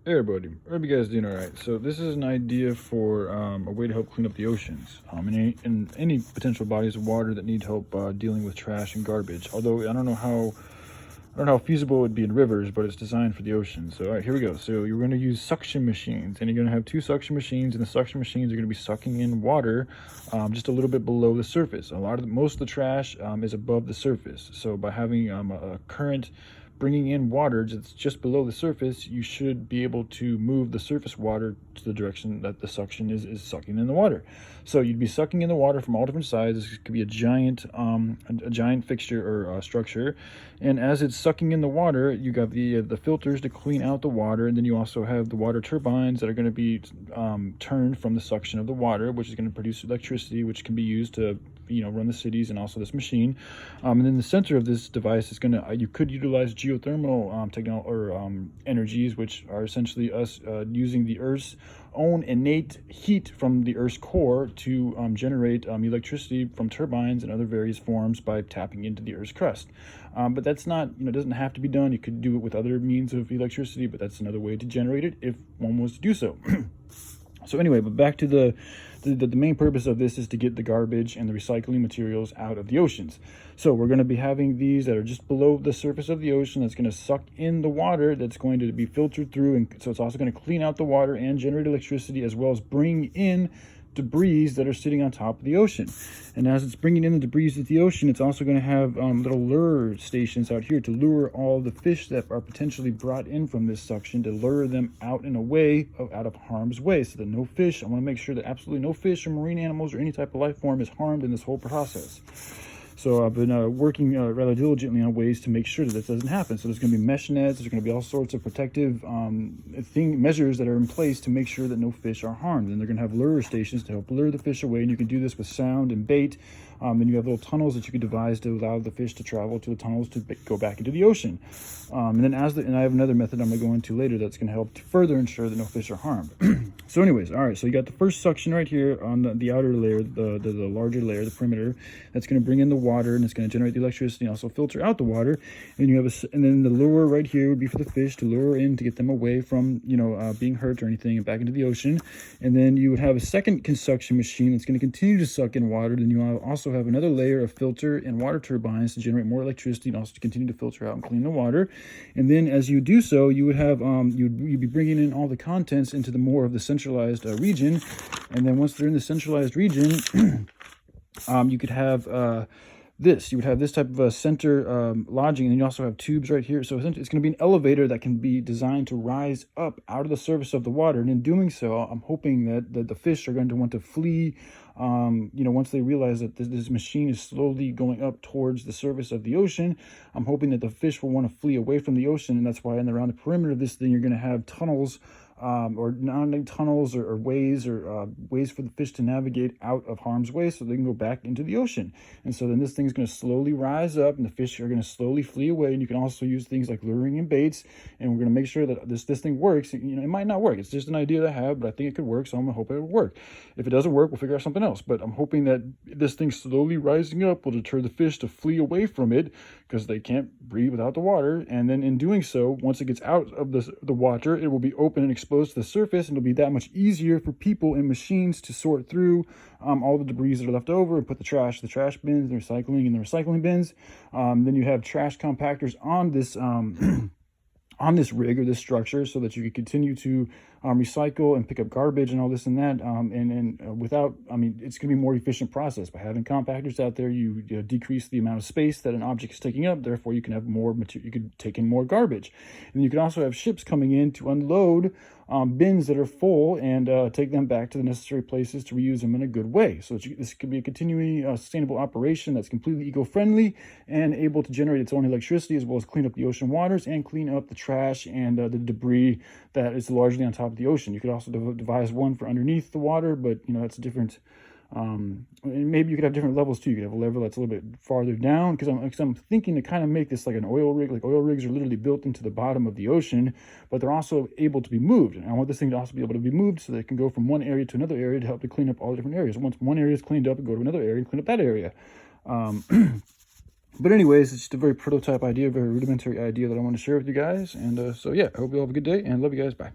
Hey everybody, I hope you guys doing alright. So this is an idea for a way to help clean up the oceans in any potential bodies of water that need help dealing with trash and garbage. Although I don't know how feasible it would be in rivers, but it's designed for the ocean. So all right, here we go. So you're going to use suction machines, and you're going to have two suction machines, and the suction machines are going to be sucking in water just a little bit below the surface. Most of the trash is above the surface. So by having a current bringing in water that's just below the surface, you should be able to move the surface water to the direction that the suction is sucking in the water. So you'd be sucking in the water from all different sides. This could be a giant fixture or structure, and as it's sucking in the water, you got the filters to clean out the water, and then you also have the water turbines that are going to be turned from the suction of the water, which is going to produce electricity, which can be used to run the cities and also this machine. And then the center of this device is you could utilize geothermal technology or energies, which are essentially us using the Earth's own innate heat from the Earth's core to generate electricity from turbines and other various forms by tapping into the Earth's crust. But that's not, it doesn't have to be done. You could do it with other means of electricity, but that's another way to generate it if one was to do so. So anyway, but back to the main purpose of this is to get the garbage and the recycling materials out of the oceans. So we're going to be having these that are just below the surface of the ocean. That's going to suck in the water that's going to be filtered through, and so it's also going to clean out the water and generate electricity, as well as bring in debris that are sitting on top of the ocean. And as it's bringing in the debris of the ocean, it's also going to have little lure stations out here to lure all the fish that are potentially brought in from this suction, to lure them out and away out of harm's way, so that no fish, I want to make sure that absolutely no fish or marine animals or any type of life form is harmed in this whole process. So I've been working rather diligently on ways to make sure that this doesn't happen. So there's going to be mesh nets, there's going to be all sorts of protective measures that are in place to make sure that no fish are harmed. And they're going to have lure stations to help lure the fish away, and you can do this with sound and bait. And you have little tunnels that you could devise to allow the fish to travel to the tunnels to go back into the ocean. And then and I have another method I'm going to go into later that's going to help to further ensure that no fish are harmed. So anyways, all right, so you got the first suction right here on the outer layer, the larger layer, the perimeter, that's going to bring in the water, and it's going to generate the electricity and also filter out the water. And you have and then the lure right here would be for the fish to lure in to get them away from being hurt or anything and back into the ocean. And then you would have a second suction machine that's going to continue to suck in water. Then you also have another layer of filter and water turbines to generate more electricity and also to continue to filter out and clean the water. And then as you do so, you would have you'd be bringing in all the contents into the more of the centralized region. And then once they're in the centralized region, you could have you would have this type of a center lodging, and then you also have tubes right here. So essentially it's going to be an elevator that can be designed to rise up out of the surface of the water. And in doing so, I'm hoping that the fish are going to want to flee once they realize that this machine is slowly going up towards the surface of the ocean. I'm hoping that the fish will want to flee away from the ocean, and that's why around the perimeter of this thing you're going to have tunnels or tunnels or ways for the fish to navigate out of harm's way, so they can go back into the ocean. And so then this thing is going to slowly rise up, and the fish are going to slowly flee away. And you can also use things like luring and baits, and we're going to make sure that this thing works. It might not work. It's just an idea that I have, but I think it could work, so I'm going to hope it will work. If it doesn't work, we'll figure out something else. But I'm hoping that this thing slowly rising up will deter the fish to flee away from it, because they can't breathe without the water. And then in doing so, once it gets out of the water, it will be open and exposed to the surface, and it'll be that much easier for people and machines to sort through all the debris that are left over and put the trash in the trash bins, the recycling in the recycling bins. Then you have trash compactors on this on this rig or this structure, so that you can continue to recycle and pick up garbage and all this and that, it's going to be a more efficient process. By having compactors out there, you decrease the amount of space that an object is taking up, therefore you can have more material, you could take in more garbage. And you can also have ships coming in to unload bins that are full and take them back to the necessary places to reuse them in a good way. So this could be a continually sustainable operation that's completely eco-friendly and able to generate its own electricity, as well as clean up the ocean waters and clean up the trash and the debris that is largely on top of the ocean. You could also devise one for underneath the water, but that's a different and maybe you could have different levels too. You could have a level that's a little bit farther down, because I'm thinking to kind of make this like an oil rig. Like oil rigs are literally built into the bottom of the ocean, but they're also able to be moved. And I want this thing to also be able to be moved so that it can go from one area to another area to help to clean up all the different areas. Once one area is cleaned up, and go to another area and clean up that area. But anyways, it's just a very prototype idea, very rudimentary idea that I want to share with you guys. And so yeah, I hope you all have a good day and love you guys. Bye.